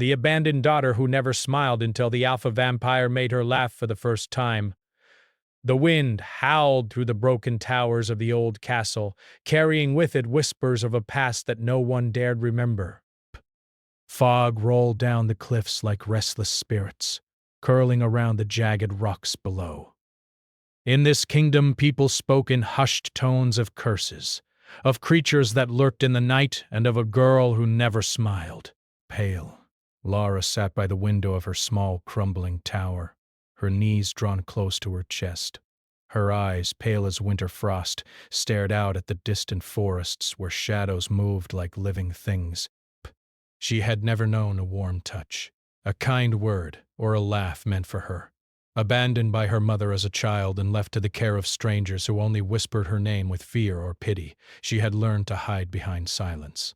The abandoned daughter who never smiled until the alpha vampire made her laugh for the first time. The wind howled through the broken towers of the old castle, carrying with it whispers of a past that no one dared remember. Fog rolled down the cliffs like restless spirits, curling around the jagged rocks below. In this kingdom, people spoke in hushed tones of curses, of creatures that lurked in the night, and of a girl who never smiled. Pale, Laura sat by the window of her small, crumbling tower, her knees drawn close to her chest. Her eyes, pale as winter frost, stared out at the distant forests where shadows moved like living things. She had never known a warm touch, a kind word, or a laugh meant for her. Abandoned by her mother as a child and left to the care of strangers who only whispered her name with fear or pity, she had learned to hide behind silence.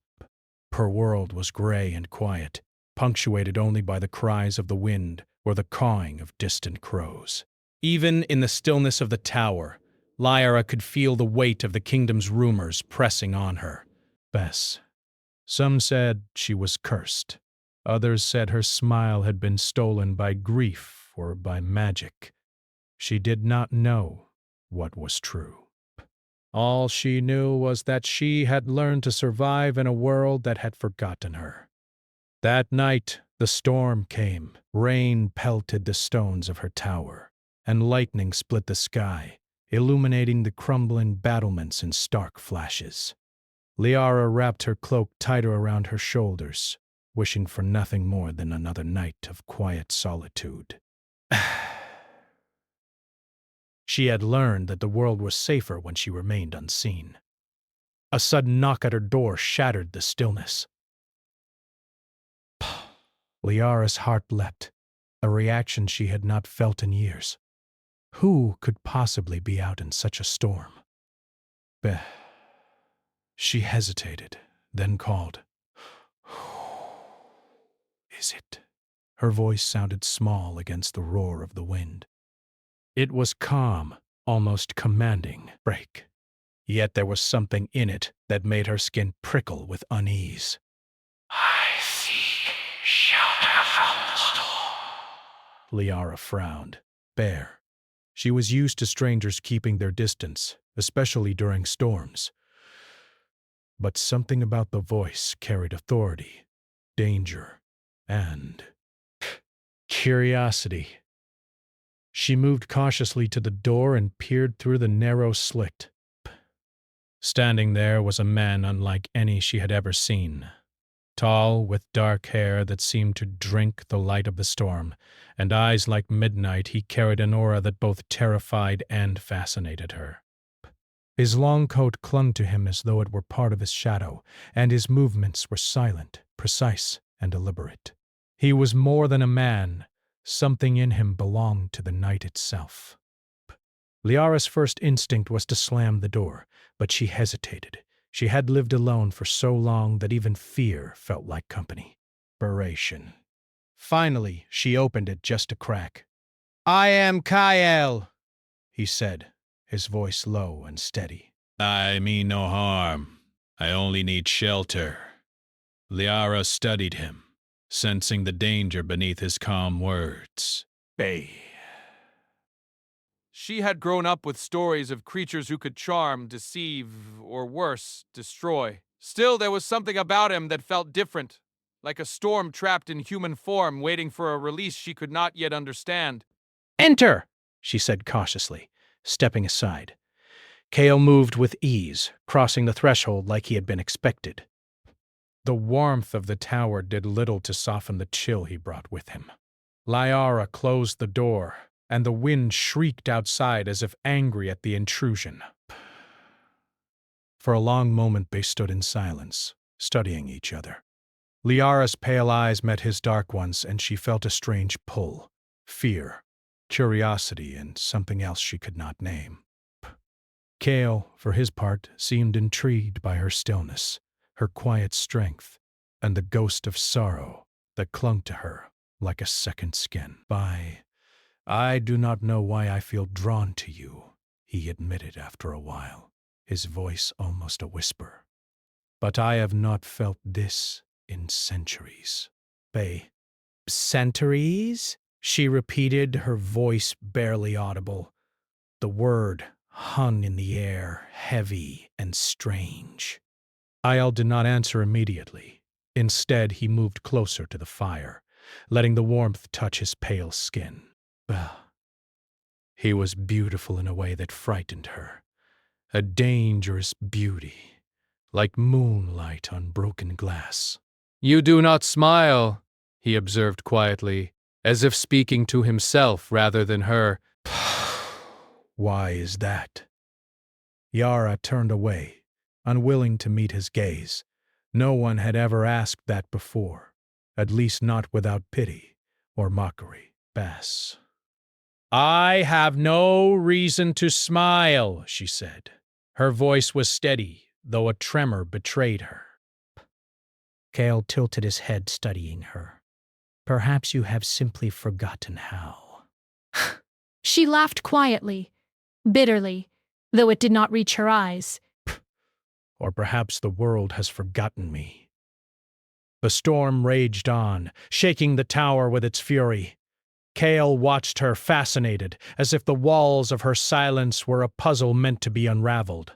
Her world was gray and quiet, punctuated only by the cries of the wind or the cawing of distant crows. Even in the stillness of the tower, Lyra could feel the weight of the kingdom's rumors pressing on her. Bess. Some said she was cursed. Others said her smile had been stolen by grief or by magic. She did not know what was true. All she knew was that she had learned to survive in a world that had forgotten her. That night, the storm came. Rain pelted the stones of her tower, and lightning split the sky, illuminating the crumbling battlements in stark flashes. Liara wrapped her cloak tighter around her shoulders, wishing for nothing more than another night of quiet solitude. She had learned that the world was safer when she remained unseen. A sudden knock at her door shattered the stillness. Liara's heart leapt, a reaction she had not felt in years. Who could possibly be out in such a storm? She hesitated, then called. Is it? Her voice sounded small against the roar of the wind. It was calm, almost commanding. Break. Yet there was something in it that made her skin prickle with unease. I see shadows. Liara frowned. Bare. She was used to strangers keeping their distance, especially during storms. But something about the voice carried authority, danger, and curiosity. She moved cautiously to the door and peered through the narrow slit. Standing there was a man unlike any she had ever seen. Tall, with dark hair that seemed to drink the light of the storm, and eyes like midnight, he carried an aura that both terrified and fascinated her. His long coat clung to him as though it were part of his shadow, and his movements were silent, precise, and deliberate. He was more than a man. Something in him belonged to the night itself. Liara's first instinct was to slam the door, but she hesitated. She had lived alone for so long that even fear felt like company. Desperation. Finally, she opened it just a crack. "I am Kyle," he said, his voice low and steady. "I mean no harm. I only need shelter." Liara studied him, sensing the danger beneath his calm words. "Bay." She had grown up with stories of creatures who could charm, deceive, or worse, destroy. Still, there was something about him that felt different, like a storm trapped in human form, waiting for a release she could not yet understand. "Enter," she said cautiously, stepping aside. Kale moved with ease, crossing the threshold like he had been expected. The warmth of the tower did little to soften the chill he brought with him. Liara closed the door, and the wind shrieked outside as if angry at the intrusion. For a long moment they stood in silence, studying each other. Liara's pale eyes met his dark ones, and she felt a strange pull, fear, curiosity, and something else she could not name. Kale, for his part, seemed intrigued by her stillness, her quiet strength, and the ghost of sorrow that clung to her like a second skin. "I do not know why I feel drawn to you," he admitted after a while, his voice almost a whisper. "But I have not felt this in centuries." Centuries? She repeated, her voice barely audible. The word hung in the air, heavy and strange. Eyal did not answer immediately. Instead, he moved closer to the fire, letting the warmth touch his pale skin. He was beautiful in a way that frightened her. A dangerous beauty, like moonlight on broken glass. "You do not smile," he observed quietly, as if speaking to himself rather than her. Why is that? Yara turned away, unwilling to meet his gaze. No one had ever asked that before, at least not without pity or mockery. Bass. "I have no reason to smile," she said. Her voice was steady, though a tremor betrayed her. Kale tilted his head, studying her. "Perhaps you have simply forgotten how." She laughed quietly, bitterly, though it did not reach her eyes. Or perhaps the world has forgotten me. The storm raged on, shaking the tower with its fury. Kale watched her, fascinated, as if the walls of her silence were a puzzle meant to be unraveled.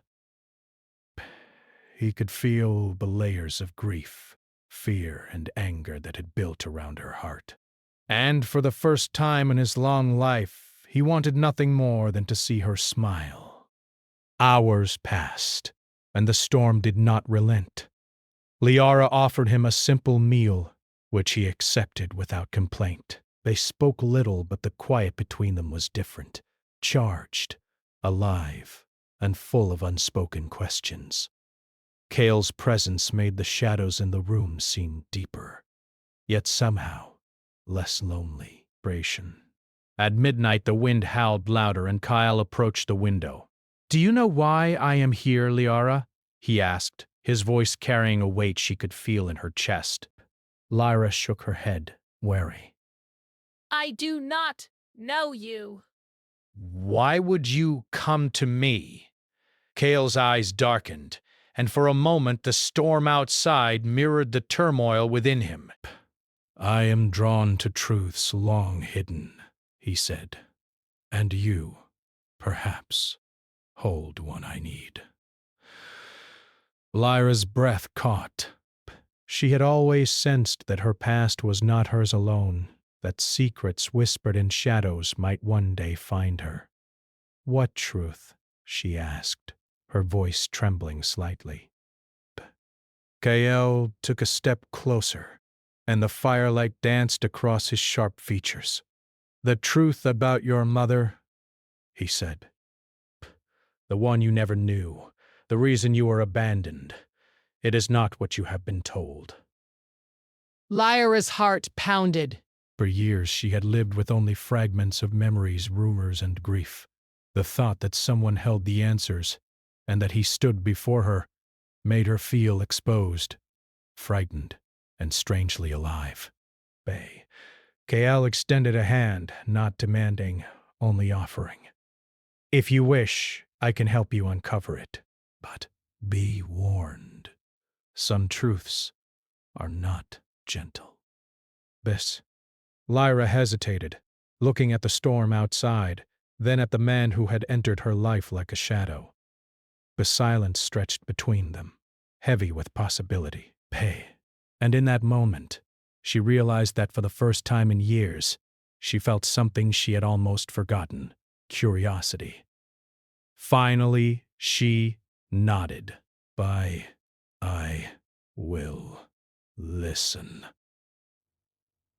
He could feel the layers of grief, fear, and anger that had built around her heart. And for the first time in his long life, he wanted nothing more than to see her smile. Hours passed, and the storm did not relent. Liara offered him a simple meal, which he accepted without complaint. They spoke little, but the quiet between them was different, charged, alive, and full of unspoken questions. Kale's presence made the shadows in the room seem deeper, yet somehow less lonely. At midnight, the wind howled louder, and Kyle approached the window. "Do you know why I am here, Liara?" he asked, his voice carrying a weight she could feel in her chest. Lyra shook her head, wary. "I do not know you." "Why would you come to me?" Kale's eyes darkened, and for a moment the storm outside mirrored the turmoil within him. "I am drawn to truths long hidden," he said. "And you, perhaps, hold one I need." Lyra's breath caught. She had always sensed that her past was not hers alone, that secrets whispered in shadows might one day find her. "What truth?" she asked, her voice trembling slightly. Kael took a step closer, and the firelight danced across his sharp features. "The truth about your mother," he said. "The one you never knew, the reason you were abandoned. It is not what you have been told." Lyra's heart pounded. For years she had lived with only fragments of memories, rumors, and grief. The thought that someone held the answers, and that he stood before her, made her feel exposed, frightened, and strangely alive. Kael extended a hand, not demanding, only offering. "If you wish, I can help you uncover it. But be warned. Some truths are not gentle." This. Lyra hesitated, looking at the storm outside, then at the man who had entered her life like a shadow. The silence stretched between them, heavy with possibility. And in that moment, she realized that for the first time in years, she felt something she had almost forgotten: curiosity. Finally, she nodded. I will listen."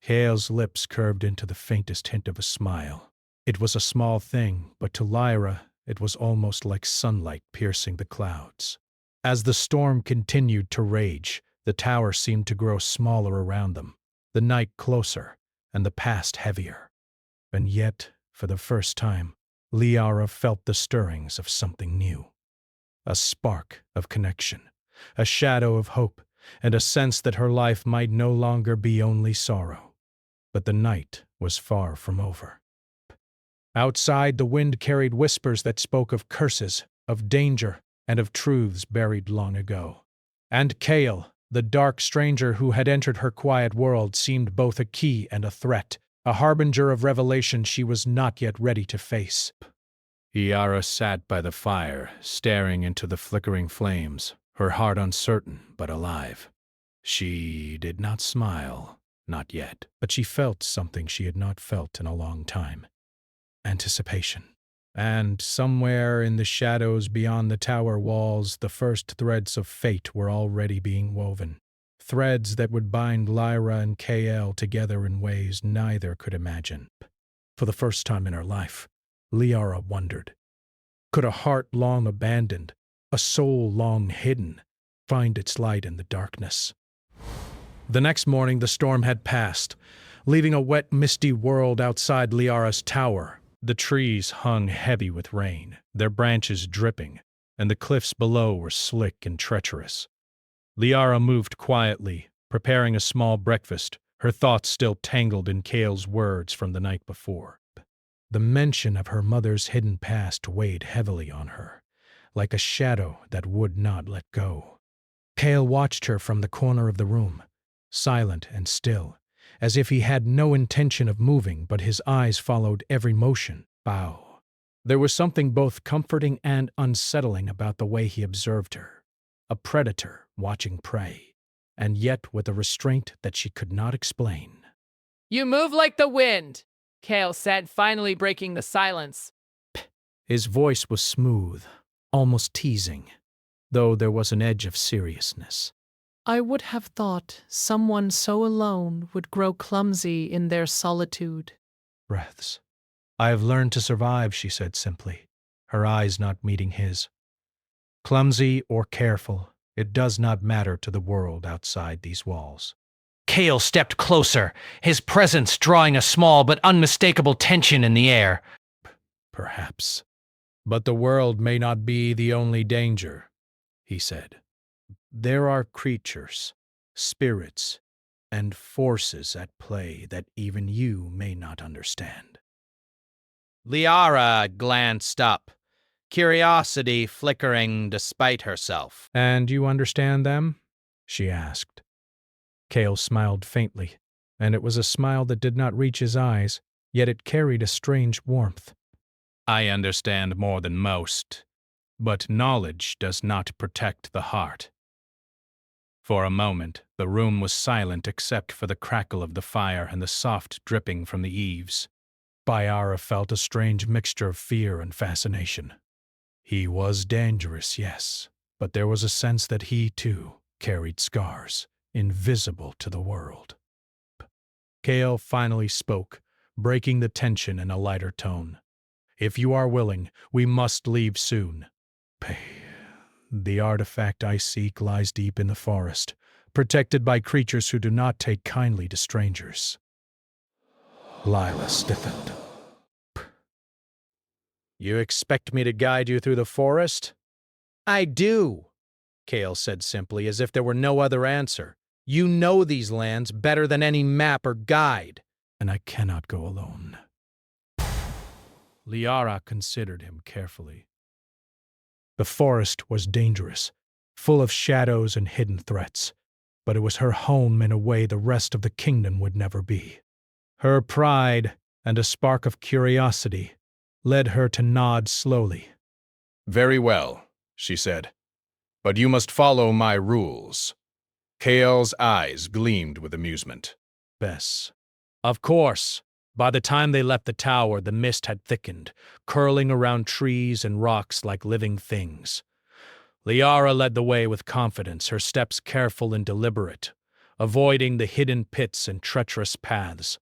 Hale's lips curved into the faintest hint of a smile. It was a small thing, but to Lyra it was almost like sunlight piercing the clouds. As the storm continued to rage, the tower seemed to grow smaller around them, the night closer, and the past heavier. And yet, for the first time, Liara felt the stirrings of something new. A spark of connection, a shadow of hope, and a sense that her life might no longer be only sorrow. But the night was far from over. Outside, the wind carried whispers that spoke of curses, of danger, and of truths buried long ago. And Kael, The dark stranger who had entered her quiet world seemed both a key and a threat, a harbinger of revelation she was not yet ready to face. Liara sat by the fire, staring into the flickering flames, her heart uncertain but alive. She did not smile, not yet, but she felt something she had not felt in a long time. Anticipation. And somewhere in the shadows beyond the tower walls, the first threads of fate were already being woven. Threads that would bind Lyra and KL together in ways neither could imagine. For the first time in her life, Liara wondered. Could a heart long abandoned, a soul long hidden, find its light in the darkness? The next morning the storm had passed, leaving a wet, misty world outside Liara's tower. The trees hung heavy with rain, their branches dripping, and the cliffs below were slick and treacherous. Liara moved quietly, preparing a small breakfast, her thoughts still tangled in Kale's words from the night before. The mention of her mother's hidden past weighed heavily on her, like a shadow that would not let go. Kale watched her from the corner of the room, silent and still, as if he had no intention of moving, but his eyes followed every motion. Bow. There was something both comforting and unsettling about the way he observed her, a predator watching prey, and yet with a restraint that she could not explain. You move like the wind, Kale said, finally breaking the silence. His voice was smooth, almost teasing, though there was an edge of seriousness. I would have thought someone so alone would grow clumsy in their solitude. Breaths. I have learned to survive, she said simply, her eyes not meeting his. Clumsy or careful, it does not matter to the world outside these walls. Kale stepped closer, his presence drawing a small but unmistakable tension in the air. Perhaps. But the world may not be the only danger, he said. There are creatures, spirits, and forces at play that even you may not understand. Liara glanced up, curiosity flickering despite herself. And you understand them? She asked. Kale smiled faintly, and it was a smile that did not reach his eyes, yet it carried a strange warmth. I understand more than most, but knowledge does not protect the heart. For a moment, the room was silent except for the crackle of the fire and the soft dripping from the eaves. Liara felt a strange mixture of fear and fascination. He was dangerous, yes, but there was a sense that he, too, carried scars, invisible to the world. Kale finally spoke, breaking the tension in a lighter tone. If you are willing, we must leave soon. The artifact I seek lies deep in the forest, protected by creatures who do not take kindly to strangers. Lila stiffened. You expect me to guide you through the forest? I do, Kale said simply, as if there were no other answer. You know these lands better than any map or guide. And I cannot go alone. Liara considered him carefully. The forest was dangerous, full of shadows and hidden threats, but it was her home in a way the rest of the kingdom would never be. Her pride and a spark of curiosity led her to nod slowly. Very well, she said, but you must follow my rules. Kale's eyes gleamed with amusement. Bess. Of course. By the time they left the tower, the mist had thickened, curling around trees and rocks like living things. Liara led the way with confidence, her steps careful and deliberate, avoiding the hidden pits and treacherous paths.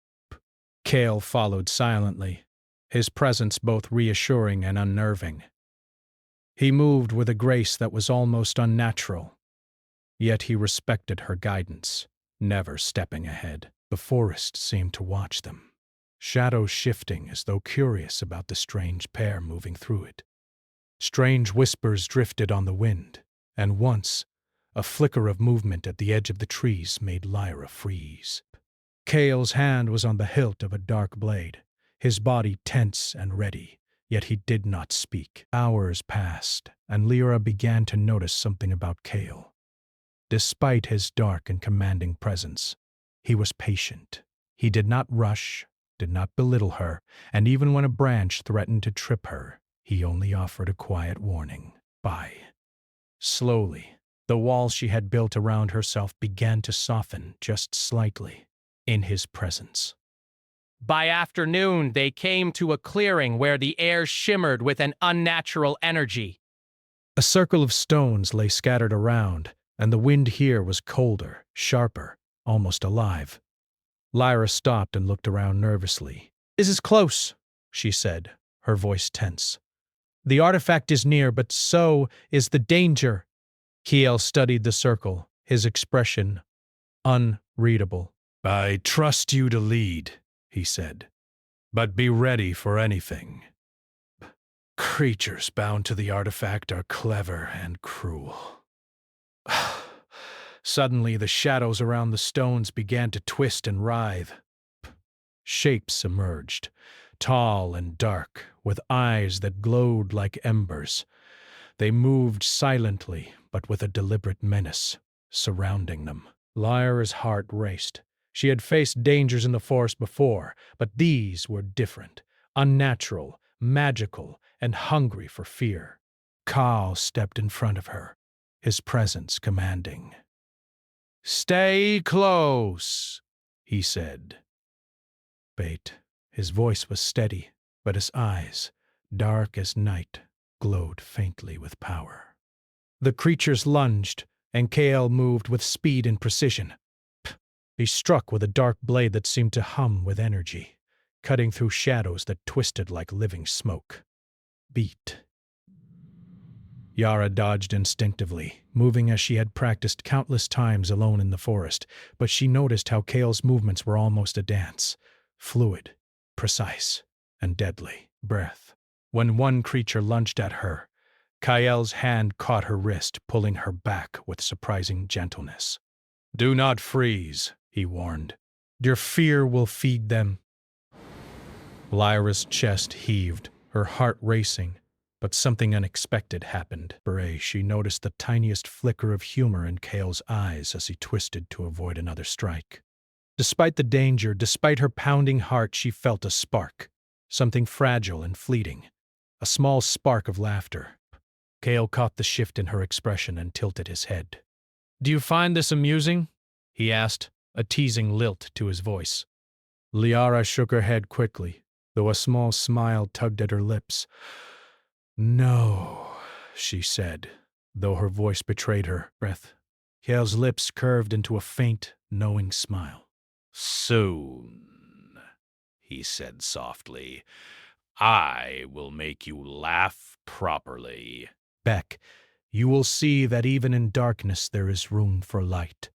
Kale followed silently, his presence both reassuring and unnerving. He moved with a grace that was almost unnatural, yet he respected her guidance, never stepping ahead. The forest seemed to watch them, shadows shifting as though curious about the strange pair moving through it. Strange whispers drifted on the wind, and once, a flicker of movement at the edge of the trees made Lyra freeze. Kale's hand was on the hilt of a dark blade, his body tense and ready, yet he did not speak. Hours passed, and Lyra began to notice something about Kale. Despite his dark and commanding presence, he was patient. He did not rush, did not belittle her, and even when a branch threatened to trip her, he only offered a quiet warning. Bye. Slowly, the walls she had built around herself began to soften just slightly in his presence. By afternoon, they came to a clearing where the air shimmered with an unnatural energy. A circle of stones lay scattered around, and the wind here was colder, sharper, almost alive. Lyra stopped and looked around nervously. "This is close," she said, her voice tense. "The artifact is near, but so is the danger." Kiel studied the circle, his expression unreadable. "I trust you to lead," he said, "but be ready for anything. Creatures bound to the artifact are clever and cruel." Suddenly, the shadows around the stones began to twist and writhe. Shapes emerged, tall and dark, with eyes that glowed like embers. They moved silently, but with a deliberate menace surrounding them. Lyra's heart raced. She had faced dangers in the forest before, but these were different, unnatural, magical, and hungry for fear. Khal stepped in front of her, his presence commanding. "Stay close," he said. Bait. His voice was steady, but his eyes, dark as night, glowed faintly with power. The creatures lunged, and Kael moved with speed and precision. He struck with a dark blade that seemed to hum with energy, cutting through shadows that twisted like living smoke. Beat. Yara dodged instinctively, moving as she had practiced countless times alone in the forest, but she noticed how Kael's movements were almost a dance, fluid, precise, and deadly. Breath. When one creature lunged at her, Kael's hand caught her wrist, pulling her back with surprising gentleness. "Do not freeze," he warned. "Your fear will feed them." Lyra's chest heaved, her heart racing. But something unexpected happened. She noticed the tiniest flicker of humor in Kael's eyes as he twisted to avoid another strike. Despite the danger, despite her pounding heart, she felt a spark. Something fragile and fleeting. A small spark of laughter. Kael caught the shift in her expression and tilted his head. "Do you find this amusing?" he asked, a teasing lilt to his voice. Liara shook her head quickly, though a small smile tugged at her lips. "No," she said, though her voice betrayed her breath. Kael's lips curved into a faint, knowing smile. "Soon," he said softly, "I will make you laugh properly." "Beck, you will see that even in darkness there is room for light."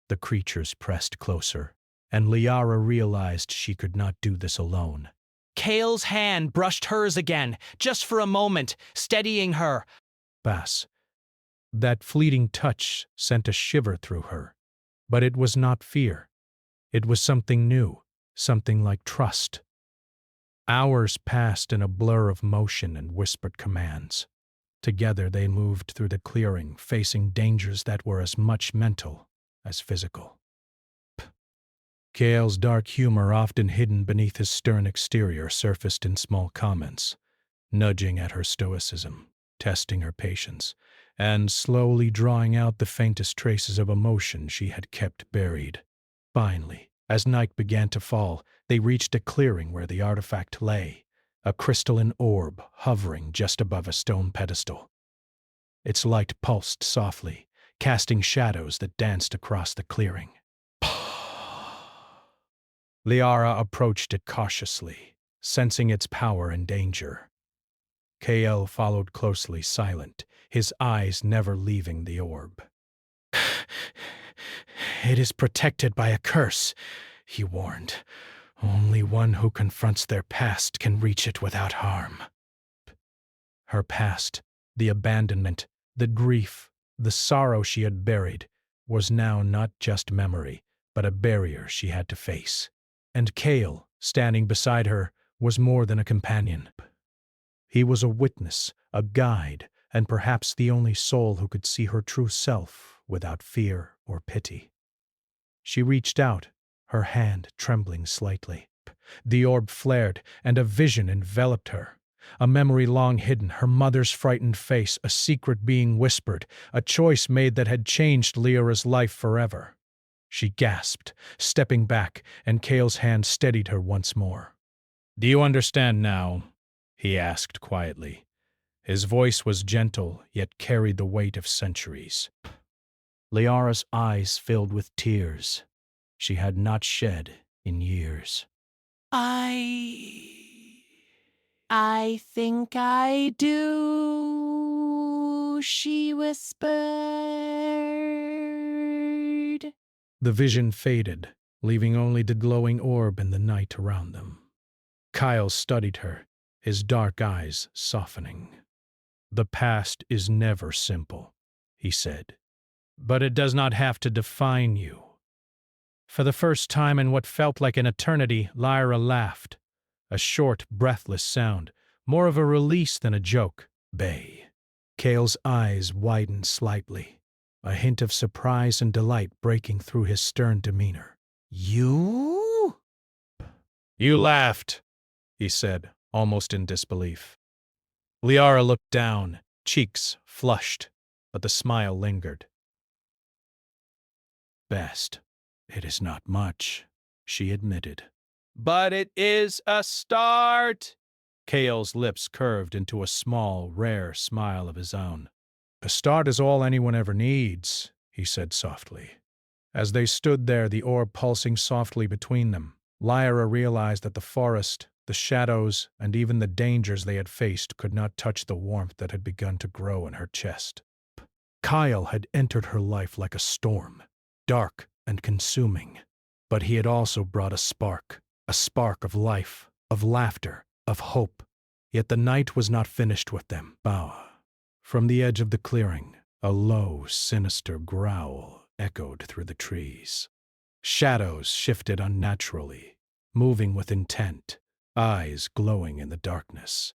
The creatures pressed closer, and Liara realized she could not do this alone. Kael's hand brushed hers again, just for a moment, steadying her. Bass. That fleeting touch sent a shiver through her. But it was not fear. It was something new, something like trust. Hours passed in a blur of motion and whispered commands. Together they moved through the clearing, facing dangers that were as much mental as physical. Kael's dark humor, often hidden beneath his stern exterior, surfaced in small comments, nudging at her stoicism, testing her patience, and slowly drawing out the faintest traces of emotion she had kept buried. Finally, as night began to fall, they reached a clearing where the artifact lay, a crystalline orb hovering just above a stone pedestal. Its light pulsed softly, casting shadows that danced across the clearing. Liara approached it cautiously, sensing its power and danger. Kael followed closely, silent, his eyes never leaving the orb. "It is protected by a curse," he warned. "Only one who confronts their past can reach it without harm." Her past, the abandonment, the grief, the sorrow she had buried, was now not just memory, but a barrier she had to face. And Kael, standing beside her, was more than a companion. He was a witness, a guide, and perhaps the only soul who could see her true self without fear or pity. She reached out, her hand trembling slightly. The orb flared, and a vision enveloped her. A memory long hidden, her mother's frightened face, a secret being whispered, a choice made that had changed Lyra's life forever. She gasped, stepping back, and Kale's hand steadied her once more. "Do you understand now?" he asked quietly. His voice was gentle, yet carried the weight of centuries. Liara's eyes filled with tears. She had not shed in years. I think I do, she whispered. The vision faded, leaving only the glowing orb in the night around them. Kyle studied her, his dark eyes softening. "The past is never simple," he said, "but it does not have to define you." For the first time in what felt like an eternity, Lyra laughed. A short, breathless sound, more of a release than a joke. "Bay." Kale's eyes widened slightly, a hint of surprise and delight breaking through his stern demeanor. "You?" "You laughed," he said, almost in disbelief. Liara looked down, cheeks flushed, but the smile lingered. "Best. It is not much," she admitted. "But it is a start." Kale's lips curved into a small, rare smile of his own. "A start is all anyone ever needs," he said softly. As they stood there, the orb pulsing softly between them, Lyra realized that the forest, the shadows, and even the dangers they had faced could not touch the warmth that had begun to grow in her chest. Kyle had entered her life like a storm, dark and consuming, but he had also brought a spark of life, of laughter, of hope. Yet the night was not finished with them. From the edge of the clearing, a low, sinister growl echoed through the trees. Shadows shifted unnaturally, moving with intent, eyes glowing in the darkness.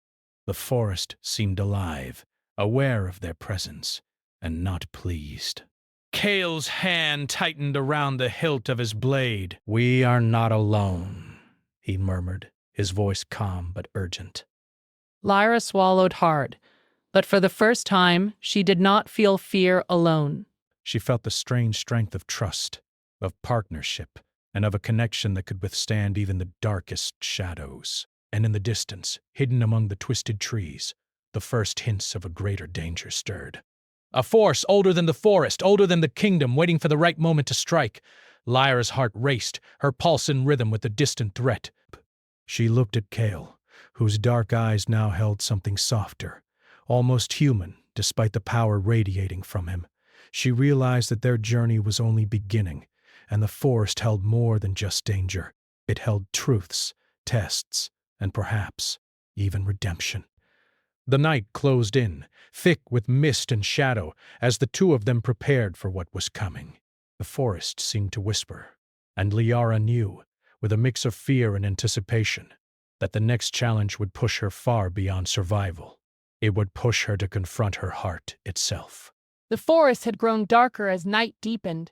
The forest seemed alive, aware of their presence, and not pleased. Kale's hand tightened around the hilt of his blade. "We are not alone," he murmured, his voice calm but urgent. Lyra swallowed hard, but for the first time, she did not feel fear alone. She felt the strange strength of trust, of partnership, and of a connection that could withstand even the darkest shadows. And in the distance, hidden among the twisted trees, the first hints of a greater danger stirred. A force older than the forest, older than the kingdom, waiting for the right moment to strike. Lyra's heart raced, her pulse in rhythm with the distant threat. She looked at Kale, whose dark eyes now held something softer, almost human, despite the power radiating from him. She realized that their journey was only beginning, and the forest held more than just danger. It held truths, tests, and perhaps even redemption. The night closed in, thick with mist and shadow, as the two of them prepared for what was coming. The forest seemed to whisper, and Liara knew, with a mix of fear and anticipation, that the next challenge would push her far beyond survival. It would push her to confront her heart itself. The forest had grown darker as night deepened.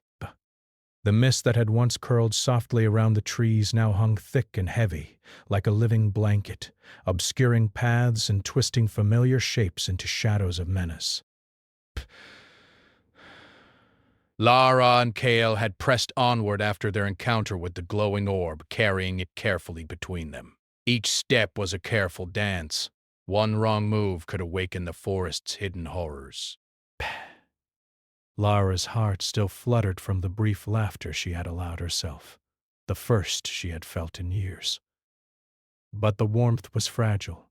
The mist that had once curled softly around the trees now hung thick and heavy, like a living blanket, obscuring paths and twisting familiar shapes into shadows of menace. Lara and Kale had pressed onward after their encounter with the glowing orb, carrying it carefully between them. Each step was a careful dance. One wrong move could awaken the forest's hidden horrors. Lara's heart still fluttered from the brief laughter she had allowed herself, the first she had felt in years. But the warmth was fragile,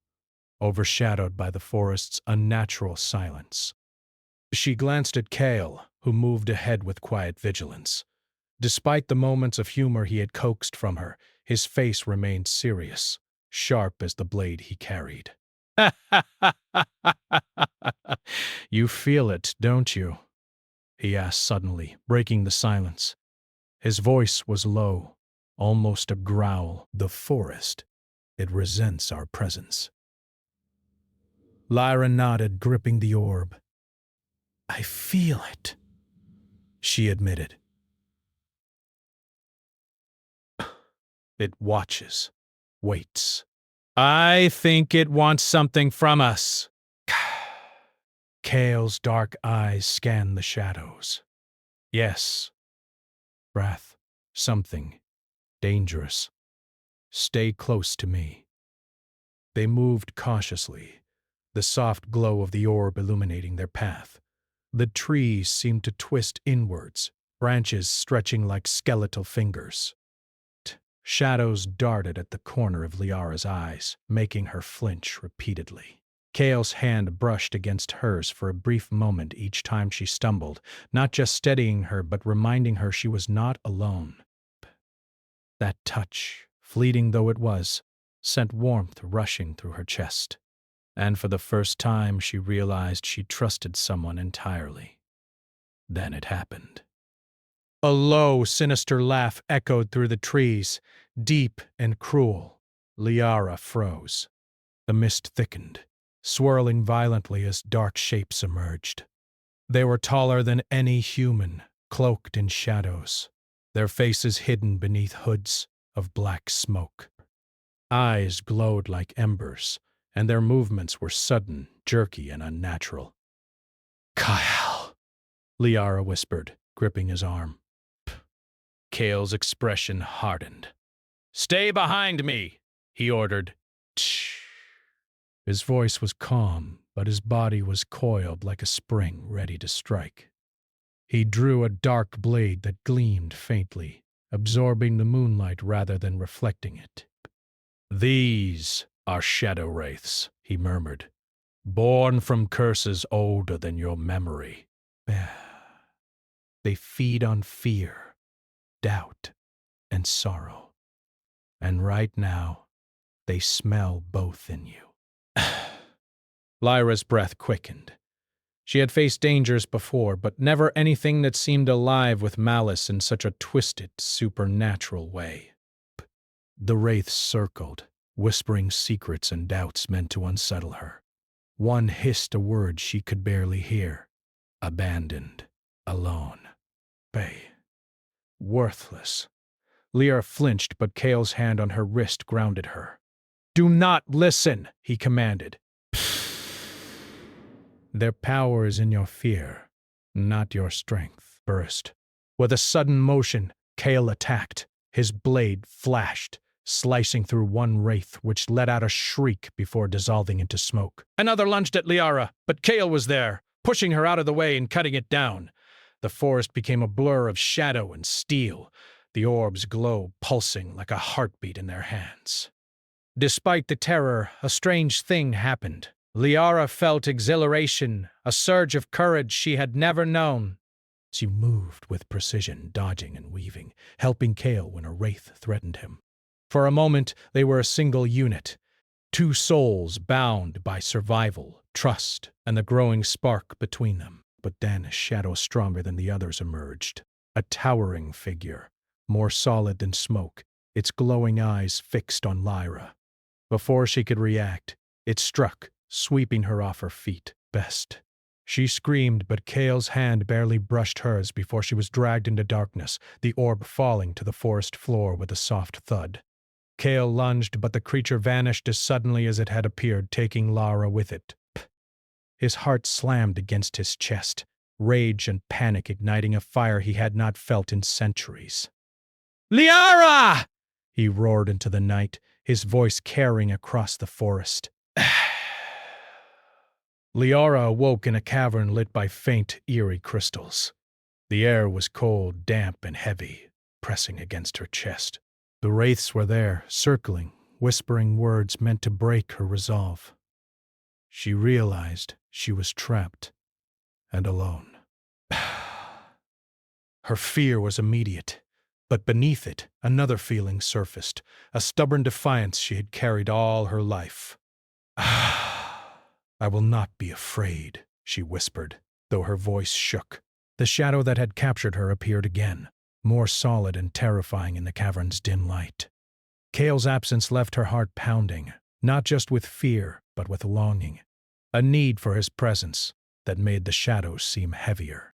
overshadowed by the forest's unnatural silence. She glanced at Kale, who moved ahead with quiet vigilance. Despite the moments of humor he had coaxed from her, his face remained serious, sharp as the blade he carried. "You feel it, don't you?" he asked suddenly, breaking the silence. His voice was low, almost a growl. "The forest, it resents our presence." Lyra nodded, gripping the orb. "I feel it," she admitted. It watches, waits. I think it wants something from us. Kale's dark eyes scanned the shadows. Yes. Breath. Something. Dangerous. Stay close to me. They moved cautiously, the soft glow of the orb illuminating their path. The trees seemed to twist inwards, branches stretching like skeletal fingers. Shadows darted at the corner of Liara's eyes, making her flinch repeatedly. Kale's hand brushed against hers for a brief moment each time she stumbled, not just steadying her but reminding her she was not alone. That touch, fleeting though it was, sent warmth rushing through her chest. And for the first time she realized she trusted someone entirely. Then it happened. A low, sinister laugh echoed through the trees, deep and cruel. Liara froze. The mist thickened, swirling violently as dark shapes emerged. They were taller than any human, cloaked in shadows, their faces hidden beneath hoods of black smoke. Eyes glowed like embers, and their movements were sudden, jerky, and unnatural. "Kyle," Liara whispered, gripping his arm. Kale's expression hardened. "Stay behind me," he ordered. "Shh." His voice was calm, but his body was coiled like a spring ready to strike. He drew a dark blade that gleamed faintly, absorbing the moonlight rather than reflecting it. "These are shadow wraiths," he murmured, "born from curses older than your memory. They feed on fear, doubt, and sorrow. And right now, they smell both in you." Lyra's breath quickened. She had faced dangers before, but never anything that seemed alive with malice in such a twisted, supernatural way. The wraiths circled, whispering secrets and doubts meant to unsettle her. One hissed a word she could barely hear. Abandoned. Alone. Worthless. Lyra flinched, but Kale's hand on her wrist grounded her. "Do not listen," he commanded. "Their power is in your fear, not your strength." Burst. With a sudden motion, Kale attacked. His blade flashed, slicing through one wraith, which let out a shriek before dissolving into smoke. Another lunged at Liara, but Kale was there, pushing her out of the way and cutting it down. The forest became a blur of shadow and steel, the orb's glow pulsing like a heartbeat in their hands. Despite the terror, a strange thing happened. Liara felt exhilaration, a surge of courage she had never known. She moved with precision, dodging and weaving, helping Kale when a wraith threatened him. For a moment, they were a single unit, two souls bound by survival, trust, and the growing spark between them. But then a shadow stronger than the others emerged, a towering figure, more solid than smoke, its glowing eyes fixed on Lyra. Before she could react, it struck, sweeping her off her feet. Best. She screamed, but Kale's hand barely brushed hers before she was dragged into darkness, the orb falling to the forest floor with a soft thud. Kale lunged, but the creature vanished as suddenly as it had appeared, taking Lara with it. His heart slammed against his chest, rage and panic igniting a fire he had not felt in centuries. "Liara!" he roared into the night, his voice carrying across the forest. Liara awoke in a cavern lit by faint, eerie crystals. The air was cold, damp, and heavy, pressing against her chest. The wraiths were there, circling, whispering words meant to break her resolve. She realized she was trapped and alone. Her fear was immediate, but beneath it, another feeling surfaced, a stubborn defiance she had carried all her life. "I will not be afraid," she whispered, though her voice shook. The shadow that had captured her appeared again, more solid and terrifying in the cavern's dim light. Kale's absence left her heart pounding, not just with fear, but with longing, a need for his presence that made the shadows seem heavier.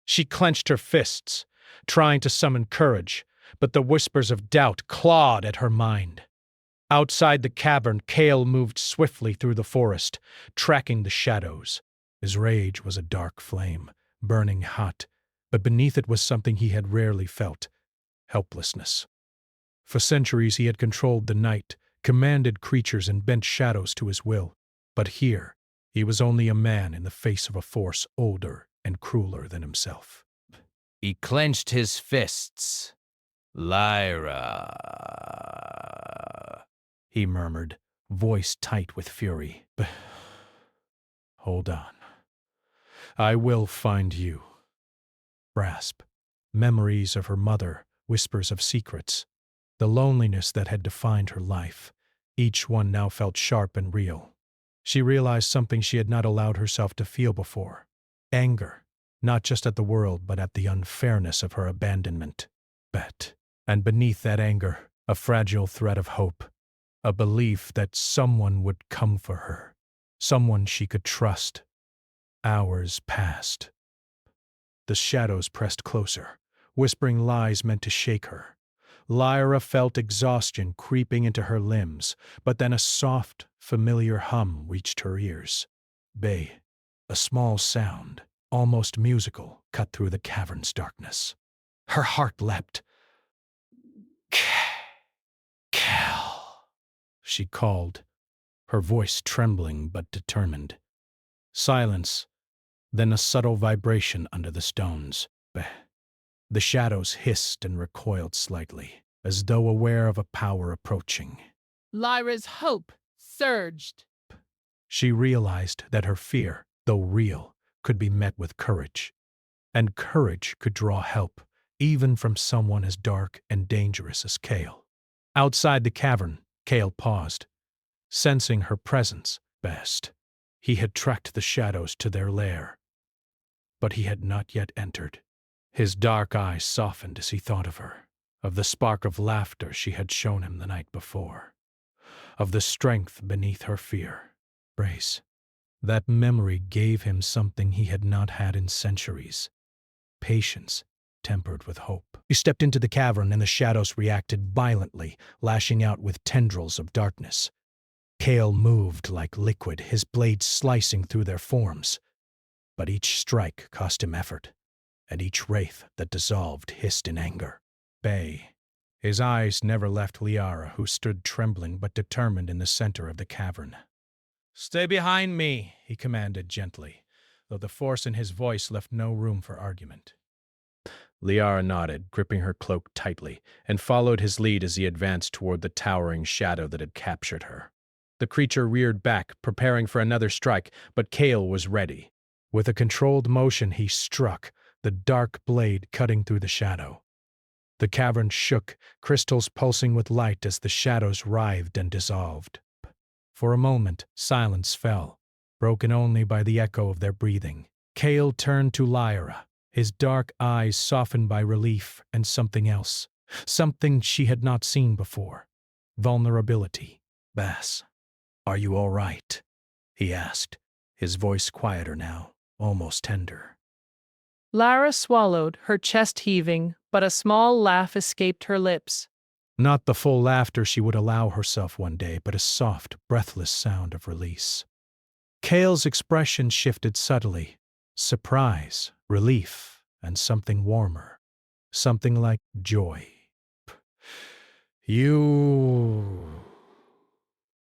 She clenched her fists, trying to summon courage, but the whispers of doubt clawed at her mind. Outside the cavern, Cale moved swiftly through the forest, tracking the shadows. His rage was a dark flame, burning hot, but beneath it was something he had rarely felt: helplessness. For centuries he had controlled the night, commanded creatures and bent shadows to his will. But here, he was only a man in the face of a force older and crueler than himself. He clenched his fists. Lyra, He murmured, voice tight with fury. Hold on. I will find you. Grasp. Memories of her mother, whispers of secrets. The loneliness that had defined her life. Each one now felt sharp and real. She realized something she had not allowed herself to feel before. Anger, not just at the world, but at the unfairness of her abandonment. And beneath that anger, a fragile thread of hope. A belief that someone would come for her. Someone she could trust. Hours passed. The shadows pressed closer, whispering lies meant to shake her. Lyra felt exhaustion creeping into her limbs, but then a soft, familiar hum reached her ears. Bay, a small sound, almost musical, cut through the cavern's darkness. Her heart leapt. Cal, she called, her voice trembling but determined. Silence, then a subtle vibration under the stones. The shadows hissed and recoiled slightly, as though aware of a power approaching. Lyra's hope surged. She realized that her fear, though real, could be met with courage. And courage could draw help, even from someone as dark and dangerous as Cale. Outside the cavern, Cale paused, sensing her presence best. He had tracked the shadows to their lair, but he had not yet entered. His dark eyes softened as he thought of her, of the spark of laughter she had shown him the night before, of the strength beneath her fear. Brace. That memory gave him something he had not had in centuries: patience, tempered with hope. He stepped into the cavern and the shadows reacted violently, lashing out with tendrils of darkness. Cale moved like liquid, his blades slicing through their forms. But each strike cost him effort, and each wraith that dissolved hissed in anger. Bay. His eyes never left Liara, who stood trembling but determined in the center of the cavern. "Stay behind me," he commanded gently, though the force in his voice left no room for argument. Liara nodded, gripping her cloak tightly, and followed his lead as he advanced toward the towering shadow that had captured her. The creature reared back, preparing for another strike, but Cale was ready. With a controlled motion he struck, the dark blade cutting through the shadow. The cavern shook, crystals pulsing with light as the shadows writhed and dissolved. For a moment, silence fell, broken only by the echo of their breathing. Cale turned to Lyra, his dark eyes softened by relief and something else, something she had not seen before: vulnerability. "Bass, are you all right?" he asked, his voice quieter now, almost tender. Lyra swallowed, her chest heaving, but a small laugh escaped her lips. Not the full laughter she would allow herself one day, but a soft, breathless sound of release. Cale's expression shifted subtly: surprise, relief, and something warmer, something like joy. You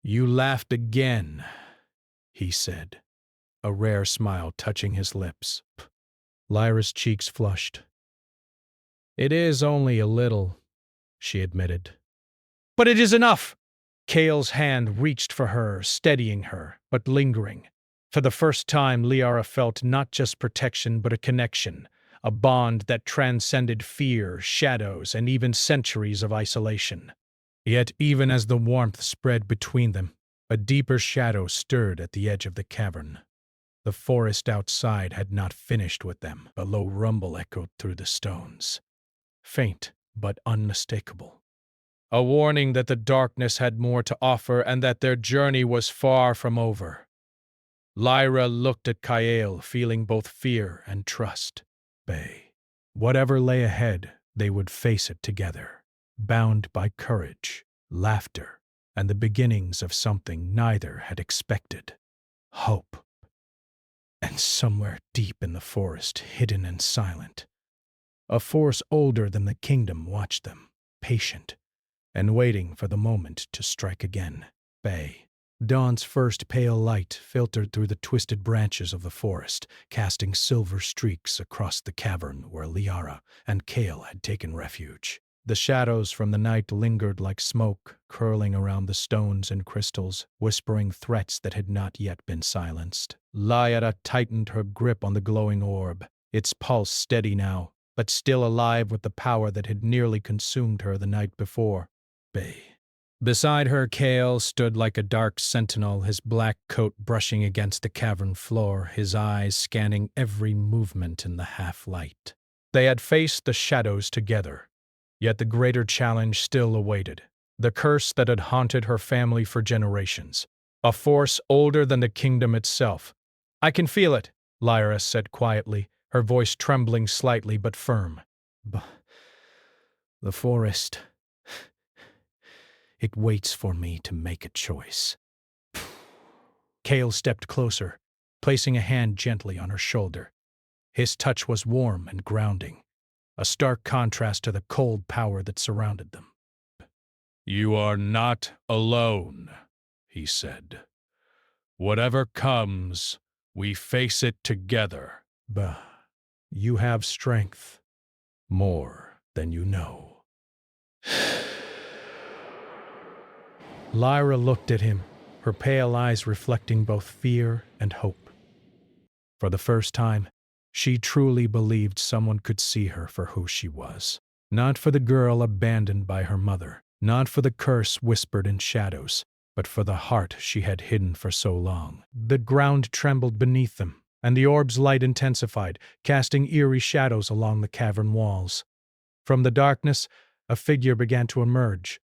laughed again," he said, a rare smile touching his lips. Lyra's cheeks flushed. "It is only a little," she admitted. "But it is enough!" Cale's hand reached for her, steadying her, but lingering. For the first time, Liara felt not just protection, but a connection, a bond that transcended fear, shadows, and even centuries of isolation. Yet even as the warmth spread between them, a deeper shadow stirred at the edge of the cavern. The forest outside had not finished with them. A low rumble echoed through the stones, faint but unmistakable. A warning that the darkness had more to offer and that their journey was far from over. Lyra looked at Cale, feeling both fear and trust. Bay. Whatever lay ahead, they would face it together, bound by courage, laughter, and the beginnings of something neither had expected. Hope. And somewhere deep in the forest, hidden and silent, a force older than the kingdom watched them, patient, and waiting for the moment to strike again. Bay. Dawn's first pale light filtered through the twisted branches of the forest, casting silver streaks across the cavern where Liara and Kale had taken refuge. The shadows from the night lingered like smoke, curling around the stones and crystals, whispering threats that had not yet been silenced. Liara tightened her grip on the glowing orb, its pulse steady now, but still alive with the power that had nearly consumed her the night before. Bay. Beside her, Kale stood like a dark sentinel, his black coat brushing against the cavern floor, his eyes scanning every movement in the half-light. They had faced the shadows together, yet the greater challenge still awaited. The curse that had haunted her family for generations, a force older than the kingdom itself. "I can feel it," Lyra said quietly, her voice trembling slightly but firm. "The forest... it waits for me to make a choice." Kale stepped closer, placing a hand gently on her shoulder. His touch was warm and grounding, a stark contrast to the cold power that surrounded them. "You are not alone," he said. "Whatever comes, we face it together." "Bah, you have strength, more than you know." Lyra looked at him, her pale eyes reflecting both fear and hope. For the first time, she truly believed someone could see her for who she was. Not for the girl abandoned by her mother, not for the curse whispered in shadows, but for the heart she had hidden for so long. The ground trembled beneath them, and the orb's light intensified, casting eerie shadows along the cavern walls. From the darkness, a figure began to emerge,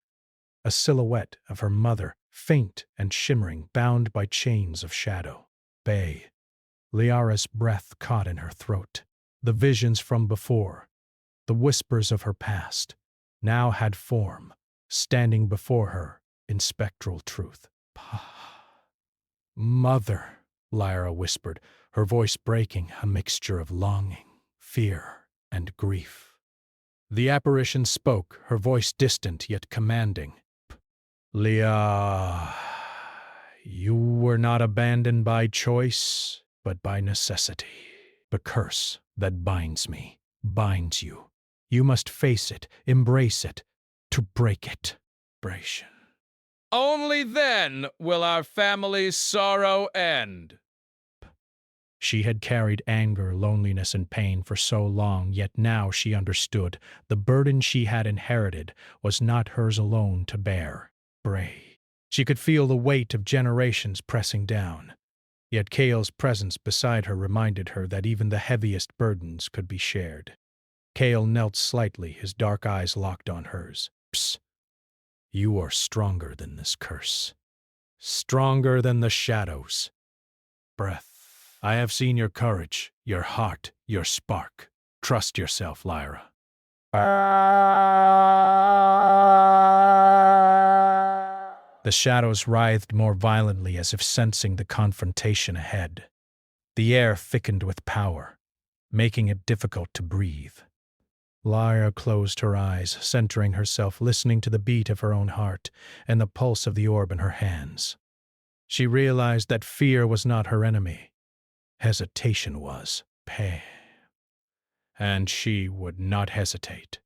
a silhouette of her mother, faint and shimmering, bound by chains of shadow. Bay. Liara's breath caught in her throat. The visions from before, the whispers of her past, now had form, standing before her in spectral truth. "Mother," Lyra whispered, her voice breaking, a mixture of longing, fear, and grief. The apparition spoke, her voice distant yet commanding. "Leah, you were not abandoned by choice, but by necessity. The curse that binds me, binds you. You must face it, embrace it, to break it." Bration. Only then will our family's sorrow end. She had carried anger, loneliness, and pain for so long, yet now she understood the burden she had inherited was not hers alone to bear. Bray. She could feel the weight of generations pressing down. Yet Kale's presence beside her reminded her that even the heaviest burdens could be shared. Kale knelt slightly, his dark eyes locked on hers. "Psst. You are stronger than this curse. Stronger than the shadows." Breath. "I have seen your courage, your heart, your spark. Trust yourself, Lyra." The shadows writhed more violently as if sensing the confrontation ahead. The air thickened with power, making it difficult to breathe. Lyra closed her eyes, centering herself, listening to the beat of her own heart and the pulse of the orb in her hands. She realized that fear was not her enemy. Hesitation was. And she would not hesitate.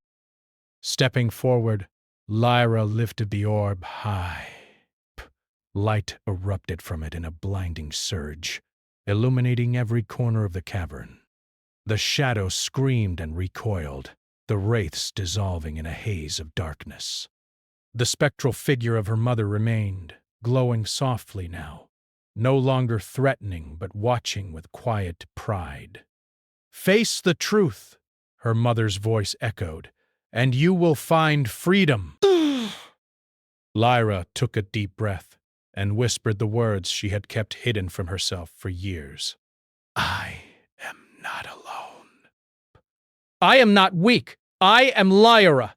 Stepping forward, Lyra lifted the orb high. Light erupted from it in a blinding surge, illuminating every corner of the cavern. The shadows screamed and recoiled, the wraiths dissolving in a haze of darkness. The spectral figure of her mother remained, glowing softly now, no longer threatening but watching with quiet pride. "Face the truth," her mother's voice echoed, "and you will find freedom." Lyra took a deep breath and whispered the words she had kept hidden from herself for years. "I am not alone." I am not weak. I am Lyra,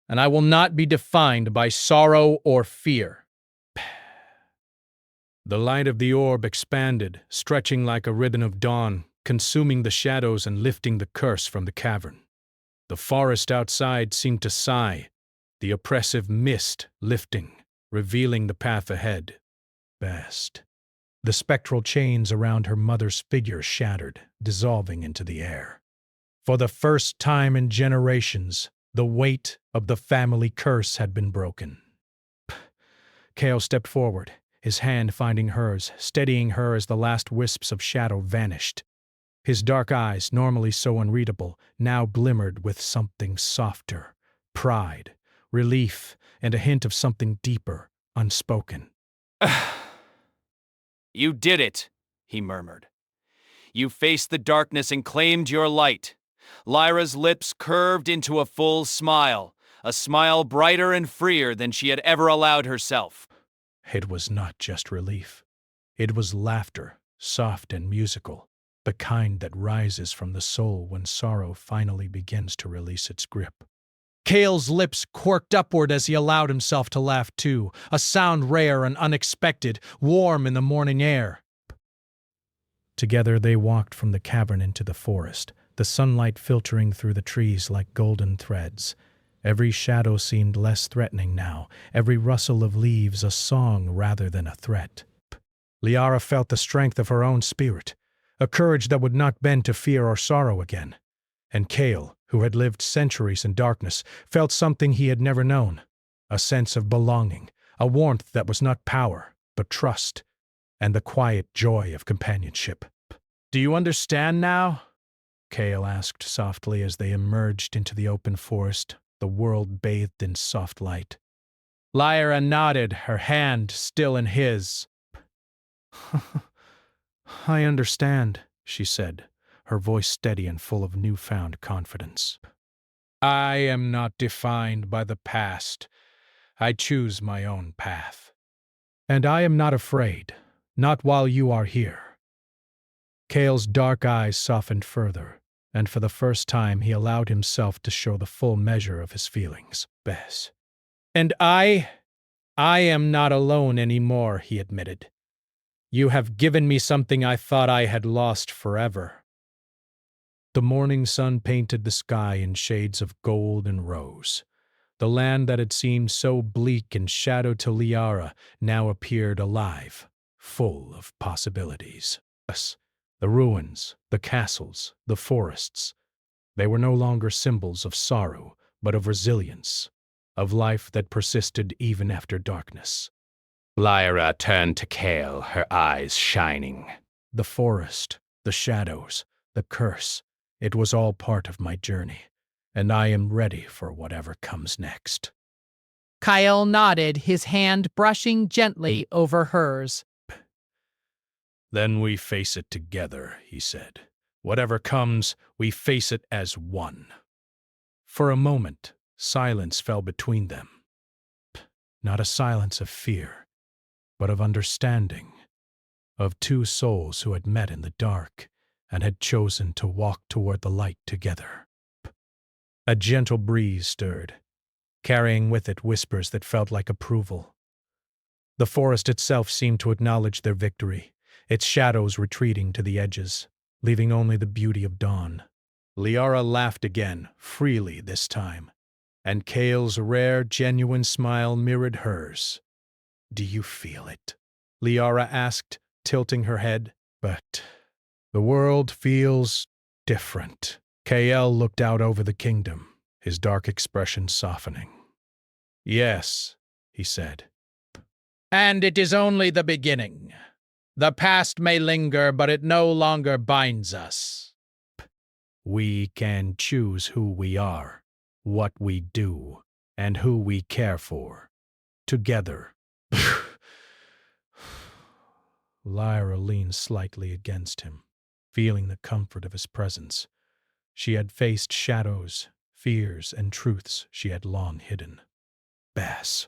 and I will not be defined by sorrow or fear. The light of the orb expanded, stretching like a ribbon of dawn, consuming the shadows and lifting the curse from the cavern. The forest outside seemed to sigh, the oppressive mist lifting, revealing the path ahead. Best. The spectral chains around her mother's figure shattered, dissolving into the air. For the first time in generations, the weight of the family curse had been broken. Kale stepped forward, his hand finding hers, steadying her as the last wisps of shadow vanished. His dark eyes, normally so unreadable, now glimmered with something softer, pride, relief, and a hint of something deeper, unspoken. You did it, he murmured. You faced the darkness and claimed your light. Lyra's lips curved into a full smile, a smile brighter and freer than she had ever allowed herself. It was not just relief. It was laughter, soft and musical, the kind that rises from the soul when sorrow finally begins to release its grip. Kale's lips quirked upward as he allowed himself to laugh too, a sound rare and unexpected, warm in the morning air. Together they walked from the cavern into the forest, the sunlight filtering through the trees like golden threads. Every shadow seemed less threatening now, every rustle of leaves a song rather than a threat. Liara felt the strength of her own spirit, a courage that would not bend to fear or sorrow again. And Kale, who had lived centuries in darkness, felt something he had never known, a sense of belonging, a warmth that was not power, but trust, and the quiet joy of companionship. "Do you understand now?" Kale asked softly as they emerged into the open forest, the world bathed in soft light. Lyra nodded, her hand still in his. "I understand," she said, her voice steady and full of newfound confidence. "I am not defined by the past. I choose my own path. And I am not afraid, not while you are here." Kale's dark eyes softened further, and for the first time he allowed himself to show the full measure of his feelings. Bess. "And I am not alone anymore," he admitted. "You have given me something I thought I had lost forever." The morning sun painted the sky in shades of gold and rose. The land that had seemed so bleak and shadowed to Liara now appeared alive, full of possibilities. The ruins, the castles, the forests, they were no longer symbols of sorrow, but of resilience, of life that persisted even after darkness. Lyra turned to Kale, her eyes shining. The forest, the shadows, the curse, it was all part of my journey, and I am ready for whatever comes next. Kyle nodded, his hand brushing gently over hers. "Then we face it together," he said. "Whatever comes, we face it as one." For a moment, silence fell between them. Not a silence of fear, but of understanding, of two souls who had met in the dark and had chosen to walk toward the light together. A gentle breeze stirred, carrying with it whispers that felt like approval. The forest itself seemed to acknowledge their victory, its shadows retreating to the edges, leaving only the beauty of dawn. Liara laughed again, freely this time, and Kale's rare, genuine smile mirrored hers. "Do you feel it?" Liara asked, tilting her head. "But the world feels different." Kale looked out over the kingdom, his dark expression softening. "Yes," he said. "And it is only the beginning. The past may linger, but it no longer binds us. We can choose who we are, what we do, and who we care for. Together." Lyra leaned slightly against him, feeling the comfort of his presence. She had faced shadows, fears, and truths she had long hidden. Bess.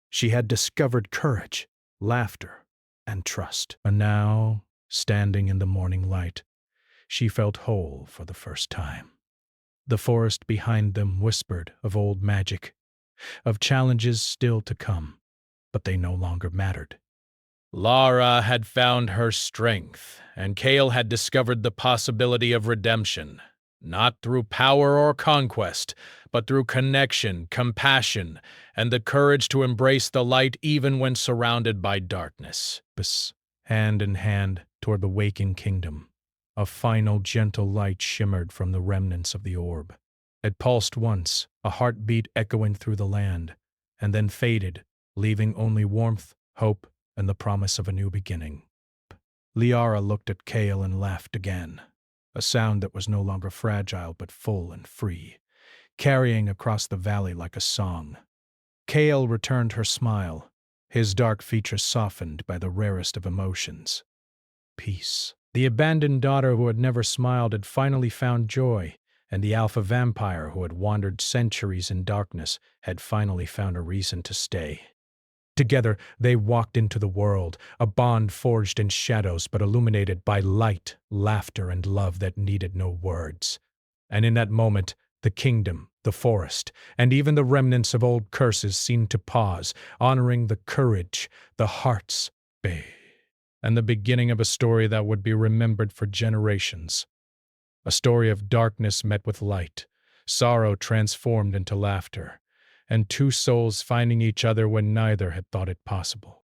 She had discovered courage, laughter, and trust. And now, standing in the morning light, she felt whole for the first time. The forest behind them whispered of old magic, of challenges still to come, but they no longer mattered. Lara had found her strength, and Kale had discovered the possibility of redemption, not through power or conquest, but through connection, compassion, and the courage to embrace the light even when surrounded by darkness. Hand in hand toward the waking kingdom, a final gentle light shimmered from the remnants of the orb. It pulsed once, a heartbeat echoing through the land, and then faded, leaving only warmth, hope, and the promise of a new beginning. Liara looked at Kale and laughed again, a sound that was no longer fragile but full and free, carrying across the valley like a song. Kale returned her smile, his dark features softened by the rarest of emotions. Peace. The abandoned daughter who had never smiled had finally found joy, and the alpha vampire who had wandered centuries in darkness had finally found a reason to stay. Together, they walked into the world, a bond forged in shadows but illuminated by light, laughter, and love that needed no words. And in that moment, the kingdom, the forest, and even the remnants of old curses seemed to pause, honoring the courage, the hearts, and the beginning of a story that would be remembered for generations. A story of darkness met with light, sorrow transformed into laughter, and two souls finding each other when neither had thought it possible.